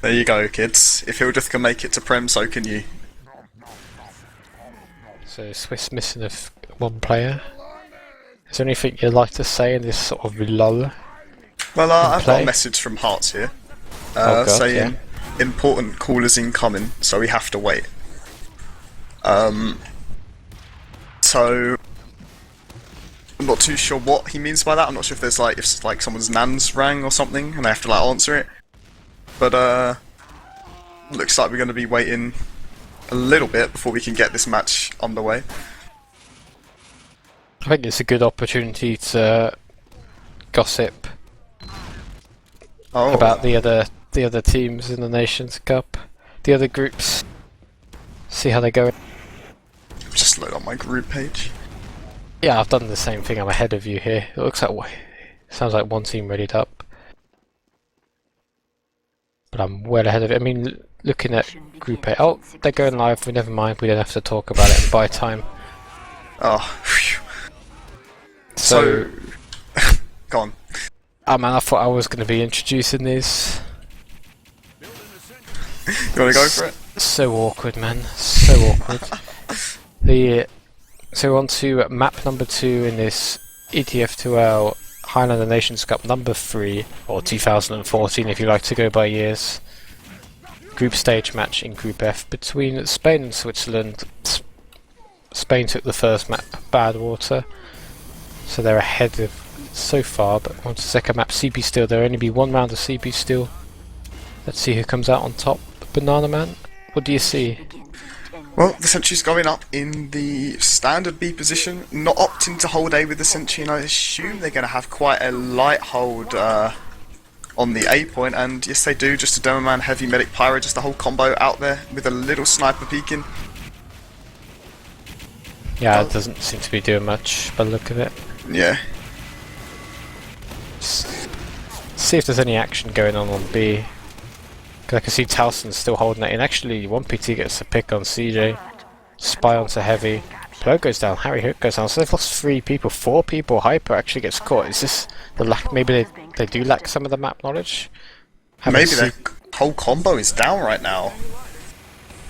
There you go, kids. If Hildreth can make it to Prem, so can you. So Swiss missing one player. Is there anything you'd like to say in this sort of lull? Well, I've got a message from Hearts here, saying important callers incoming, so we have to wait. So I'm not too sure what he means by that. I'm not sure if there's if someone's nan's rang or something and they have to answer it. But looks like we're going to be waiting a little bit before we can get this match underway. I think it's a good opportunity to gossip about the other teams in the Nations Cup, the other groups. See how they go. Just load on my group page. Yeah, I've done the same thing. I'm ahead of you here. It looks like sounds like one team readied up, but I'm well ahead of it. I mean, looking at Group A. Oh, they're going live. We never mind. We don't have to talk about it and buy time. Oh, phew. So go on. Oh man, I thought I was going to be introducing these. You want to go for it? So awkward, man. So awkward. So we're on to map number 2 in this ETF2L Highlander Nations Cup number 3, or 2014 if you like to go by years. Group stage match in Group F between Spain and Switzerland. Spain took the first map, Badwater, so they're ahead of so far, but on to the second map, CP Steel. There'll only be one round of CP Steel. Let's see who comes out on top. Bananaman, what do you see? Well, the sentry's going up in the standard B position, not opting to hold A with the sentry, and I assume they're going to have quite a light hold on the A point, and yes they do, just a demo man, heavy medic pyro, just the whole combo out there with a little sniper peeking. Yeah, it doesn't seem to be doing much by the look of it. Yeah. See if there's any action going on B. Because I can see Towson's still holding it in. Actually, 1PT gets a pick on CJ. Spy onto Heavy. Plo goes down, Harry Hook goes down, so they've lost 3 people, 4 people, Hyper actually gets caught. Is this the lack, maybe they do lack some of the map knowledge? Maybe their whole combo is down right now.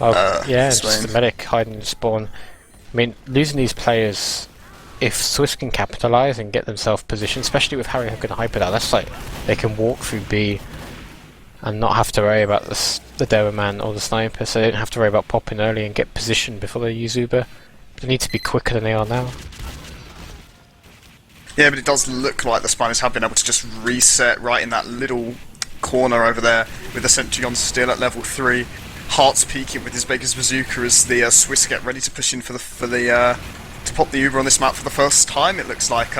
Oh, yeah, it's just the medic hiding in spawn. I mean, losing these players, if Swiss can capitalise and get themselves positioned, especially with Harry Hook and Hyper now, that's like, they can walk through B and not have to worry about the Bananaman or the sniper, so they don't have to worry about popping early and get positioned before they use Uber. They need to be quicker than they are now. Yeah, but it does look like the Spanish have been able to just reset right in that little corner over there with the sentry on still at level 3. Heart's peeking with his Baker's Bazooka as the Swiss get ready to push in to pop the Uber on this map for the first time. It looks like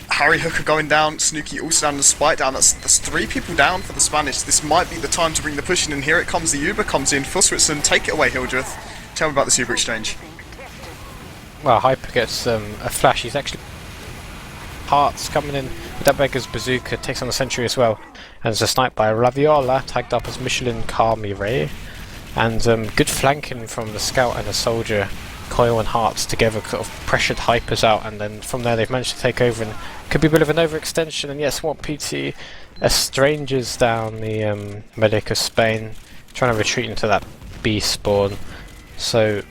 Harry Hooker going down, Snooky also down, and Spike down. That's 3 people down for the Spanish. This might be the time to bring the push in, and here it comes. The Uber comes in for Switzerland. Take it away, Hildreth. Tell me about this Uber exchange. Well, Hyper gets a flash. He's actually... Hearts coming in with that Beggar's Bazooka, takes on the sentry as well. And there's a snipe by Raviola, tagged up as Michelin Carmi Ray. And good flanking from the Scout and the Soldier. Coil and Hearts together sort of pressured Hypers out, and then from there they've managed to take over, and could be a bit of an overextension. And yes, what PT strangers down the medic of Spain, trying to retreat into that B spawn. So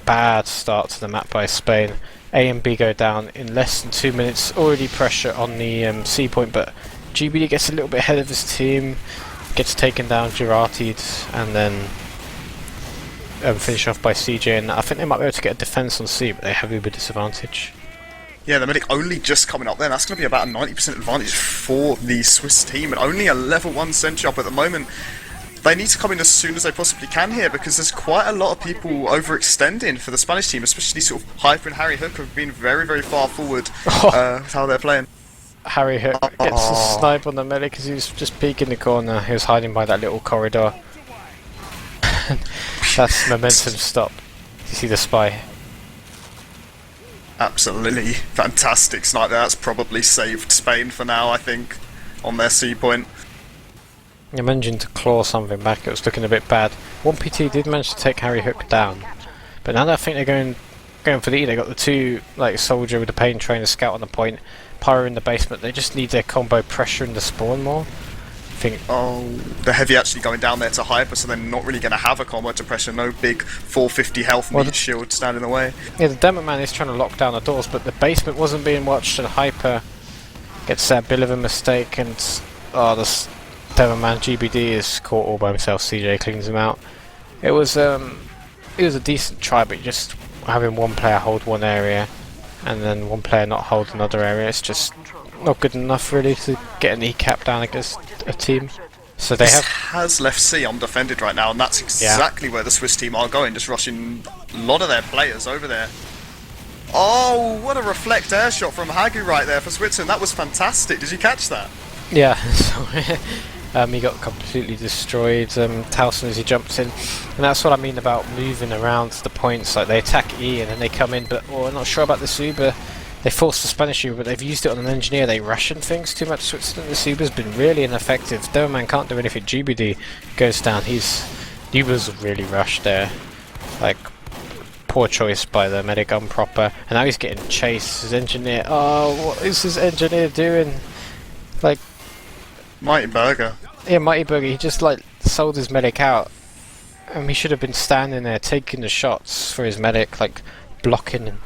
bad start to the map by Spain. A and B go down in less than 2 minutes. Already pressure on the C point, but GBD gets a little bit ahead of his team, gets taken down, Girardi'd, and then finish off by CJ, and I think they might be able to get a defense on C, but they have Uber disadvantage. Yeah, the medic only just coming up there. That's going to be about a 90% advantage for the Swiss team, and only a level 1 sentry up at the moment. They need to come in as soon as they possibly can here, because there's quite a lot of people overextending for the Spanish team, especially sort of Hyper and Harry Hook have been very, very far forward with how they're playing. Harry Hook gets a snipe on the medic because he was just peeking the corner. He was hiding by that little corridor. That's momentum stop. You see the spy? Absolutely fantastic snipe there. That's probably saved Spain for now, I think, on their C point. I managing to claw something back. It was looking a bit bad. 1PT did manage to take Harry Hook down, but now that I think they're going for the E, they got the 2 like Soldier with the Pain Trainer, Scout on the point, Pyro in the basement. They just need their combo pressure in the spawn more. Oh, the heavy actually going down there to Hyper, so they're not really going to have a combo to pressure. No big 450 health meat shield standing in the way. Yeah, the Bananaman is trying to lock down the doors, but the basement wasn't being watched, and Hyper gets that bit of a mistake, and this Bananaman GBD is caught all by himself. CJ cleans him out. It was a decent try, but just having one player hold one area and then one player not hold another area, it's just not good enough really to get an E-cap down against a team. So they has left C undefended right now, and that's exactly where the Swiss team are going, just rushing a lot of their players over there. Oh, what a reflect air shot from Hagu right there for Switzerland. That was fantastic. Did you catch that? Yeah, he got completely destroyed, Towson as he jumps in, and that's what I mean about moving around the points. Like they attack E and then they come in, but we're not sure about this Uber. They forced the Spanish Uber, but they've used it on an engineer. They ration things too much. Switzerland, this Uber's been really ineffective. Bananaman can't do anything. GBD goes down. Uber's really rushed there. Like, poor choice by the medic, improper. And now he's getting chased. His engineer, what is his engineer doing? Like, Mighty Burger. Yeah, Mighty Burger, he just like sold his medic out. He should have been standing there taking the shots for his medic, like blocking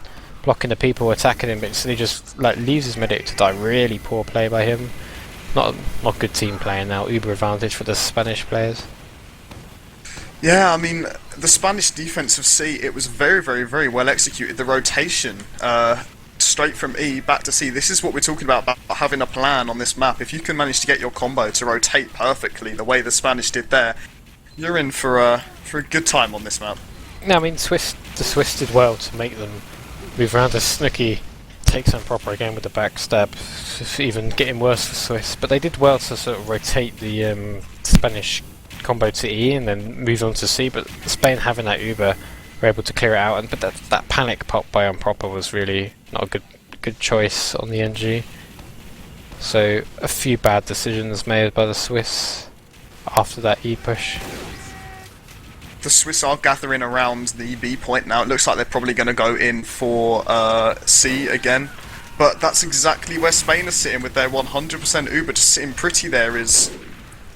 the people attacking him, but instead he just like leaves his medic to die. Really poor play by him. Not good team playing now. Uber advantage for the Spanish players. Yeah, I mean, the Spanish defensive C, it was very, very, very well executed. The rotation, straight from E back to C, this is what we're talking about having a plan on this map. If you can manage to get your combo to rotate perfectly the way the Spanish did there, you're in for a good time on this map. No, I mean, the Swiss did well to make them move around. The Snooky takes on proper again with the backstab, even getting worse for Swiss, but they did well to sort of rotate the Spanish combo to E and then move on to C, but Spain having that Uber were able to clear it out, but that panic pop by Unproper was really not a good choice on the NG. So a few bad decisions made by the Swiss after that E push. the Swiss are gathering around the B point now. It looks like they're probably going to go in for C again. But that's exactly where Spain is sitting with their 100% Uber, just sitting pretty there is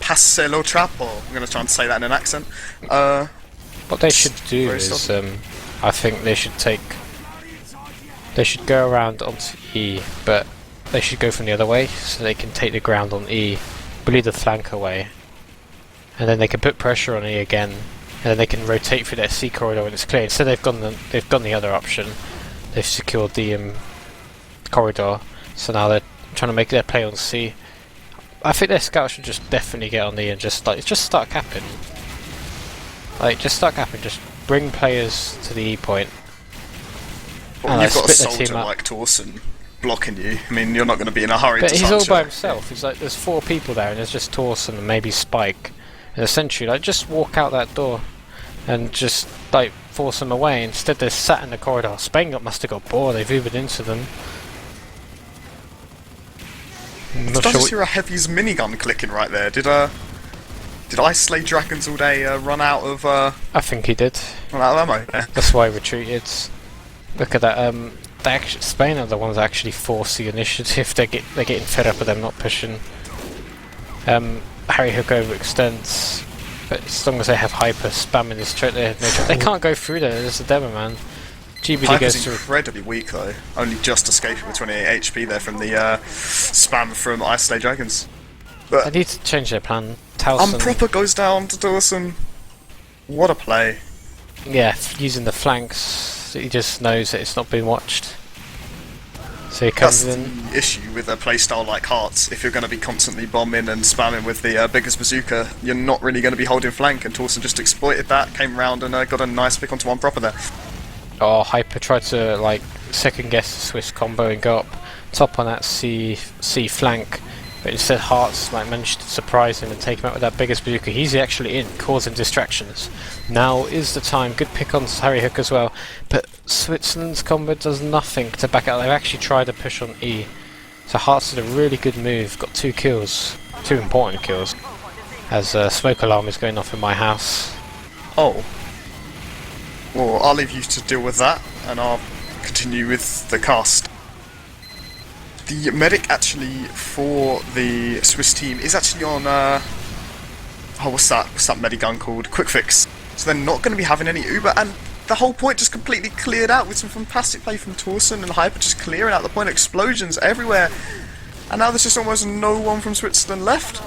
Passe lo Trapo. I'm going to try and say that in an accent. What they should do is, I think they should go around onto E, but they should go from the other way, so they can take the ground on E, bully the flank away, and then they can put pressure on E again, and then they can rotate through their C corridor when it's clear. Instead they've gone the other option. They've secured the corridor, so now they're trying to make their play on C. I think their scouts should just definitely get on E and just start capping. Just bring players to the E point. Well, you've got a soldier like Torsen blocking you. I mean, you're not going to be in a hurry to he's all by himself. He's like, there's 4 people there, and there's just Torsen and maybe Spike. And essentially, like, just walk out that door and just, like, force them away. Instead, they're sat in the corridor. Spain must have got bored. They've Ubered into them. Did I just hear a Heavy's minigun clicking right there? Did I slay dragons all day run out of I think he did. Run out of ammo? Yeah. That's why he retreated. Look at that. Spain are the ones that actually force the initiative. They're getting fed up with them not pushing. Harry Hook overextends, but as long as they have Hyper spamming this choke, they have no choice. They can't go through there. There's a demo man. GBD Hyper's goes incredibly weak though. Only just escaping with 28 HP there from the spam from I Slay Dragons. But they need to change their plan. Towson, Unproper goes down to Dawson. What a play. Yeah, using the flanks, he just knows that it's not being watched. So he comes That's in. the issue with a playstyle like Hearts. If you're going to be constantly bombing and spamming with the biggest bazooka, you're not really going to be holding flank, and Torsen just exploited that, came round and got a nice pick onto Unproper there. Oh, Hyper tried to like second guess the Swiss combo and go up top on that C flank, but instead Hearts managed to surprise him and take him out with that biggest bazooka. He's actually in, causing distractions. Now is the time. Good pick on Harry Hook as well, but Switzerland's combo does nothing to back out. They've actually tried to push on E, so Hearts did a really good move. Got 2 kills, 2 important kills, as smoke alarm is going off in my house. Oh. Well, I'll leave you to deal with that, and I'll continue with the cast. The medic actually for the Swiss team is actually on what's that medigun called? Quick fix. So they're not going to be having any Uber, and the whole point just completely cleared out with some fantastic play from Torsen and Hyper just clearing out the point. Explosions everywhere, and now there's just almost no one from Switzerland left.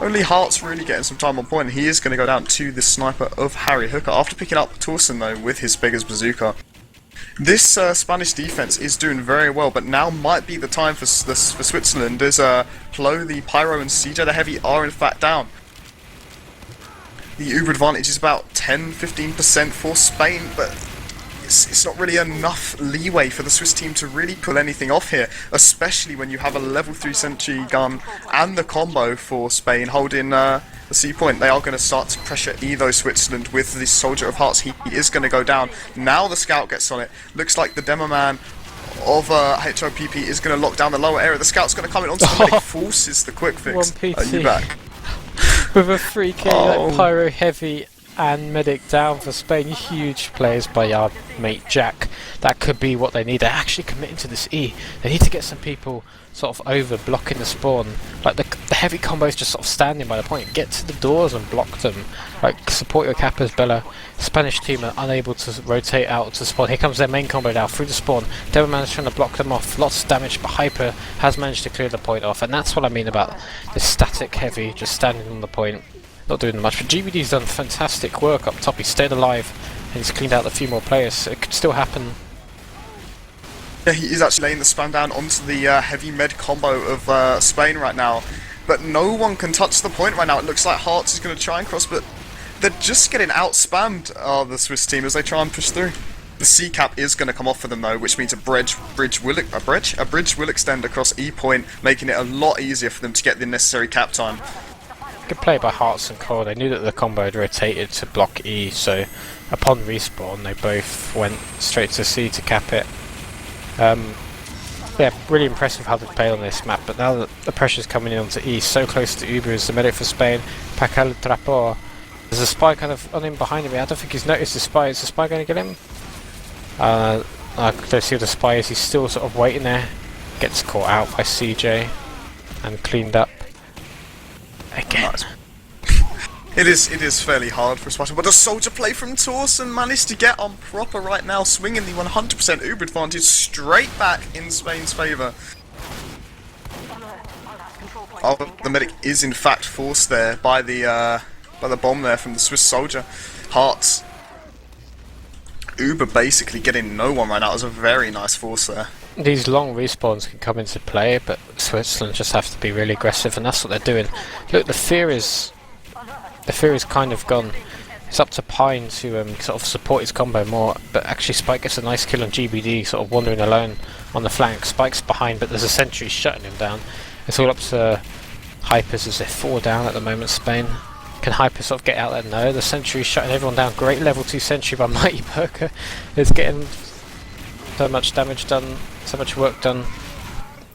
Only Heart's really getting some time on point, and he is going to go down to the sniper of Harry Hooker after picking up Torsen though with his biggest bazooka. This Spanish defense is doing very well, but now might be the time for Switzerland as Plo, the Pyro, and CJ the Heavy are in fact down. The Uber advantage is about 10-15% for Spain, but it's not really enough leeway for the Swiss team to really pull anything off here, especially when you have a level 3 sentry gun and the combo for Spain holding the C point. They are going to start to pressure Evo Switzerland with the Soldier of Hearts. He is going to go down. Now the scout gets on it. Looks like the demo man of HOPP is going to lock down the lower area. The scout's going to come in onto the medic, forces the quick fix. 1 PT. Are you back? With a 3k like Pyro Heavy and Medic down for Spain. Huge plays by our mate Jack. That could be what they need. They're actually committing to this E. They need to get some people sort of over blocking the spawn. Like the heavy combos just sort of standing by the point. Get to the doors and block them. Like support your Kappas, Bella. Spanish team are unable to rotate out to spawn. Here comes their main combo now through the spawn. Devilman's trying to block them off. Lots of damage, but Hyper has managed to clear the point off. And that's what I mean about this static heavy just standing on the point. Not doing much, but GBD's done fantastic work up top. He stayed alive and he's cleaned out a few more players, so it could still happen. Yeah, he is actually laying the spam down onto the heavy med combo of Spain right now, but no one can touch the point right now. It looks like Hearts is going to try and cross, but they're just getting out-spammed, the Swiss team, as they try and push through. The C cap is going to come off for them though, which means a bridge will extend across E point, making it a lot easier for them to get the necessary cap time. Good play by Hearts and Core. They knew that the combo had rotated to block E, so upon respawn they both went straight to C to cap it. Yeah, really impressive how they played on this map, but now that the pressure's coming in onto E, so close to Uber is the medic for Spain. Pacal Trapo There's a spy kind of on him behind him. I don't think he's noticed the spy. Is the spy going to get him? I don't see what the spy is. He's still sort of waiting there. Gets caught out by CJ and cleaned up again. Nice. It is fairly hard for Spartan, but a soldier play from Torsen managed to get on proper right now, swinging the 100% Uber advantage straight back in Spain's favour. Oh, the medic is in fact forced there by the bomb there from the Swiss soldier. Hearts. Uber basically getting no one right now. It was a very nice force there. These long respawns can come into play, but Switzerland just have to be really aggressive, and that's what they're doing. Look, the fear is kind of gone. It's up to Pine to sort of support his combo more, but actually Spike gets a nice kill on GBD, sort of wandering alone on the flank. Spike's behind, but there's a sentry shutting him down. It's all up to HiGPS as they're 4 down at the moment, Spain. Can HiGPS sort of get out there? No, the sentry's shutting everyone down. Great level 2 sentry by Mighty Burger. It's getting so much damage done, so much work done.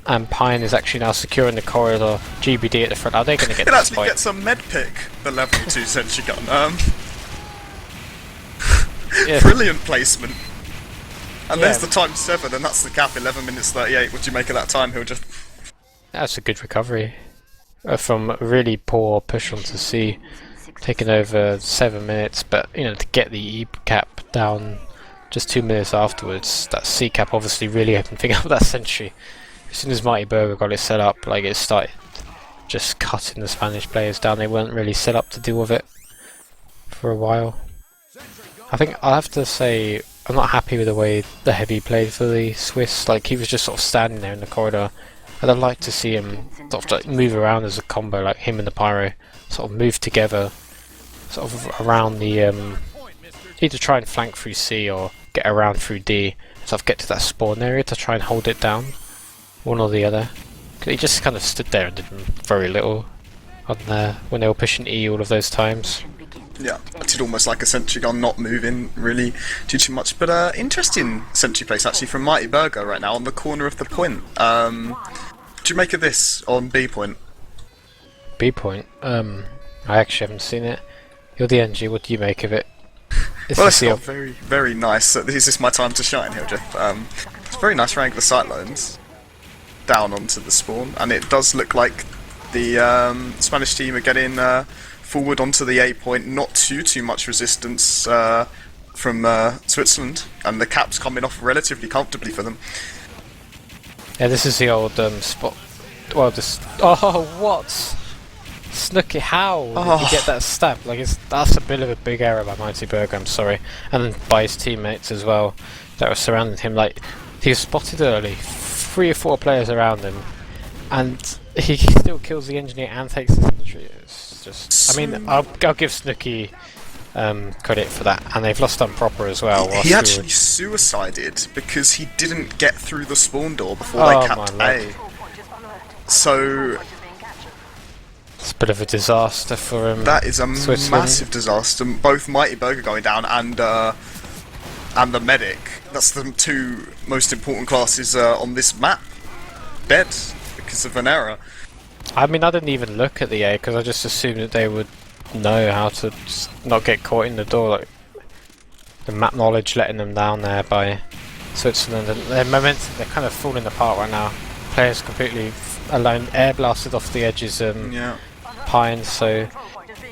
And Pine is actually now securing the corridor. GBD at the front. Are they going to get it this actually fight? gets a med pick, the level 2 sentry gun. Yeah. Brilliant placement. And there's the time 7, and that's the cap, 11 minutes 38. What do you make of that time, Hildreth? That's a good recovery. From a really poor push onto C, taking over 7 minutes, but you know, to get the E cap down just 2 minutes afterwards, that C cap obviously really opened things up that sentry. As soon as Mighty Burger got it set up, like, it started just cutting the Spanish players down. They weren't really set up to deal with it for a while. I think I'll have to say I'm not happy with the way the Heavy played for the Swiss. Like, he was just sort of standing there in the corridor. I'd like to see him sort of like move around as a combo, like him and the Pyro sort of move together, sort of around the either try and flank through C or get around through D, sort of get to that spawn area to try and hold it down, one or the other. Cause he just kind of stood there and did very little on there when they were pushing E all of those times. Yeah, it did almost like a sentry gun, not moving really too much. But interesting sentry place actually from Mighty Burger right now on the corner of the point. What do you make of this on B point? B point? I actually haven't seen it. You're the NG, what do you make of it? Well, it's not very, very nice. This is my time to shine, Hildreth. It's very nice rank the cyclones down onto the spawn, and it does look like the Spanish team are getting forward onto the A point. Not too much resistance from Switzerland, and the cap's coming off relatively comfortably for them. Yeah, this is the old spot. Well, this. Oh, what? Snooky, how did he get that stab? Like, that's a bit of a big error by Mighty Burger, I'm sorry. And by his teammates as well, that were surrounding him. Like, he was spotted early, 3 or 4 players around him, and he still kills the engineer and takes the sentry. It's just. I mean, I'll give Snooky credit for that, and they've lost on proper as well. He actually suicided because he didn't get through the spawn door before they capped A. So it's a bit of a disaster for him. That is a massive disaster. Both Mighty Burger going down and the medic. That's the 2 most important classes on this map. Dead because of an error. I mean, I didn't even look at the A because I just assumed that they would know how to not get caught in the door. Like, the map knowledge letting them down there by Switzerland, and their momentum, they're kind of falling apart right now. Players completely alone, air blasted off the edges Pine, so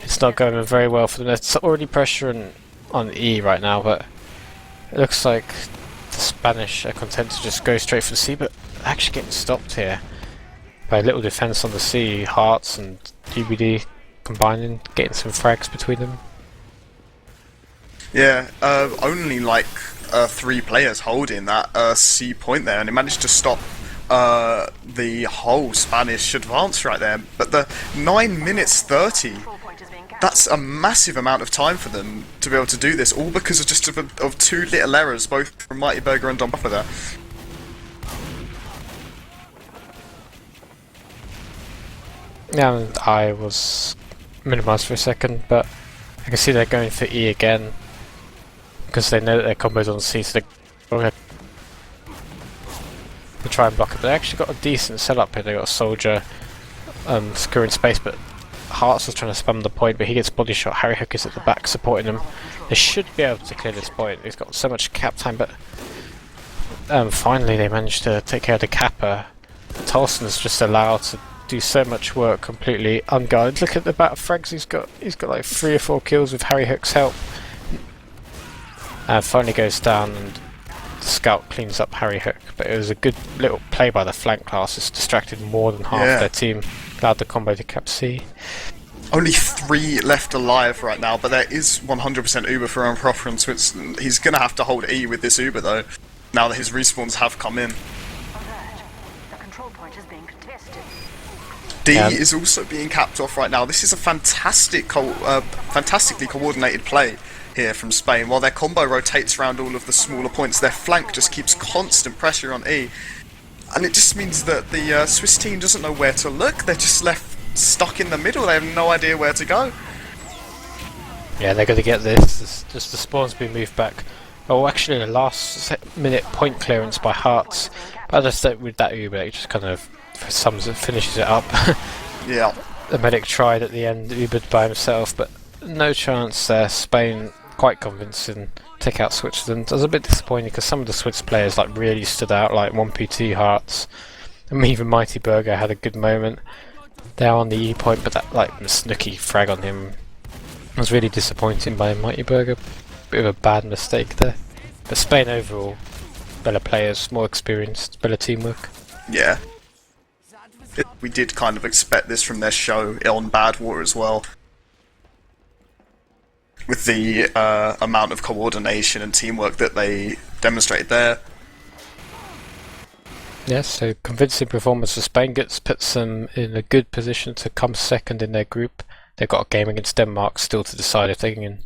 it's not going very well for them. There's already pressure on E right now, but it looks like the Spanish are content to just go straight for the C, but actually getting stopped here by a little defense on the C. Hearts and GBD combining, getting some frags between them. Yeah, only like 3 players holding that C point there, and it managed to stop the whole Spanish advance right there. But the 9 minutes 30, that's a massive amount of time for them to be able to do this, all because of just of 2 little errors, both from Mighty Burger and Don Buffer there. Yeah, and I was minimised for a second, but I can see they're going for E again because they know that their combo's on C, so they're going to try and block it. But they actually got a decent setup here. They got a soldier securing space, but Hearts was trying to spam the point, but he gets body shot. Harry Hook is at the back supporting him. They should be able to clear this point. He's got so much cap time, but finally they managed to take care of the capper. Tolson's just allowed to do so much work completely unguarded. Look at the bat of frags he's got like 3 or 4 kills with Harry Hook's help. And finally goes down and the scout cleans up Harry Hook, but it was a good little play by the flank class. It's distracted more than half their team. Allowed the combo to cap C. Only 3 left alive right now, but there is 100% Uber for Unproper in Switzerland. He's going to have to hold E with this Uber though, now that his respawns have come in. D is also being capped off right now. This is a fantastically coordinated play here from Spain. While their combo rotates around all of the smaller points, their flank just keeps constant pressure on E. And it just means that the Swiss team doesn't know where to look. They're just left stuck in the middle. They have no idea where to go. Yeah, they're going to get this. Just the spawn's been moved back. Oh, actually, the last minute point clearance by Hearts. But I just think with that Uber, it just kind of finishes it up. Yeah. The medic tried at the end, Ubered by himself, but no chance there. Spain quite convincing, take out Switzerland. I was a bit disappointed because some of the Swiss players like really stood out, like 1PT Hearts. And even Mighty Burger had a good moment there on the E point, but that like snooky frag on him was really disappointing by Mighty Burger. Bit of a bad mistake there. But Spain overall, better players, more experienced, better teamwork. Yeah. We did kind of expect this from their show on Badwater as well. With the amount of coordination and teamwork that they demonstrated there. Yes, so convincing performance for Spain puts them in a good position to come second in their group. They've got a game against Denmark still to decide if they can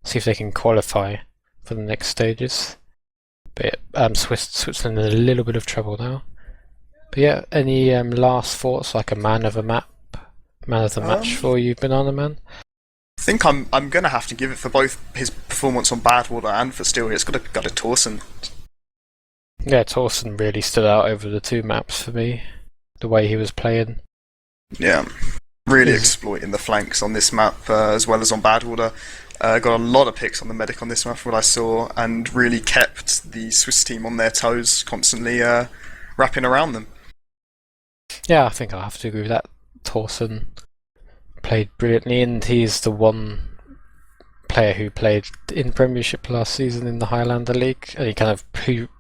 see if they can qualify for the next stages. But Switzerland in a little bit of trouble now. But yeah, any last thoughts, like a man of the match for you, Bananaman? I think I'm gonna have to give it for both his performance on Badwater and for Steel. It's got a Torsen. Yeah, Torsen really stood out over the 2 maps for me. The way he was playing. Yeah, really exploiting the flanks on this map as well as on Badwater. Got a lot of picks on the medic on this map, from what I saw, and really kept the Swiss team on their toes, constantly wrapping around them. Yeah, I think I'll have to agree with that. Torsen played brilliantly, and he's the one player who played in Premiership last season in the Highlander League, and he kind of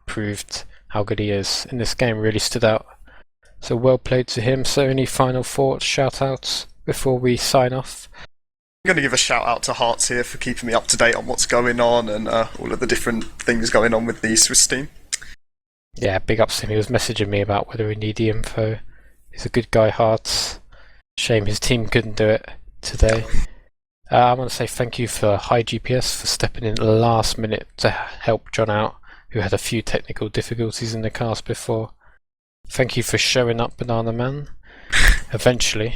proved how good he is in this game, really stood out. So well played to him. So any final thoughts, shout-outs before we sign off? I'm going to give a shout out to Hearts here for keeping me up to date on what's going on and all of the different things going on with the Swiss team. Yeah, big ups to him. He was messaging me about whether we need the info. He's a good guy, Hearts. Shame his team couldn't do it today. I want to say thank you for HiGPS for stepping in at the last minute to help John out, who had a few technical difficulties in the cast before. Thank you for showing up, Bananaman. Eventually.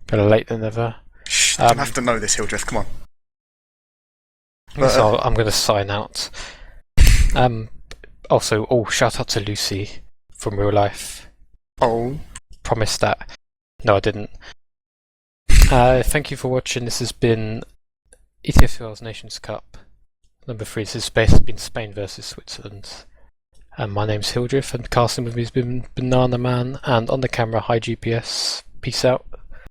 Better late than never. Shh, you don't have to know this, Hildreth, come on. So I'm going to sign out. Also, shout out to Lucy from real life. Oh. Promised that. No, I didn't. Thank you for watching. This has been ETF2L's Nations Cup. Number 3. This has been Spain versus Switzerland. And my name's Hildreth, and casting with me has been Bananaman, and on the camera, HiGPS. Peace out.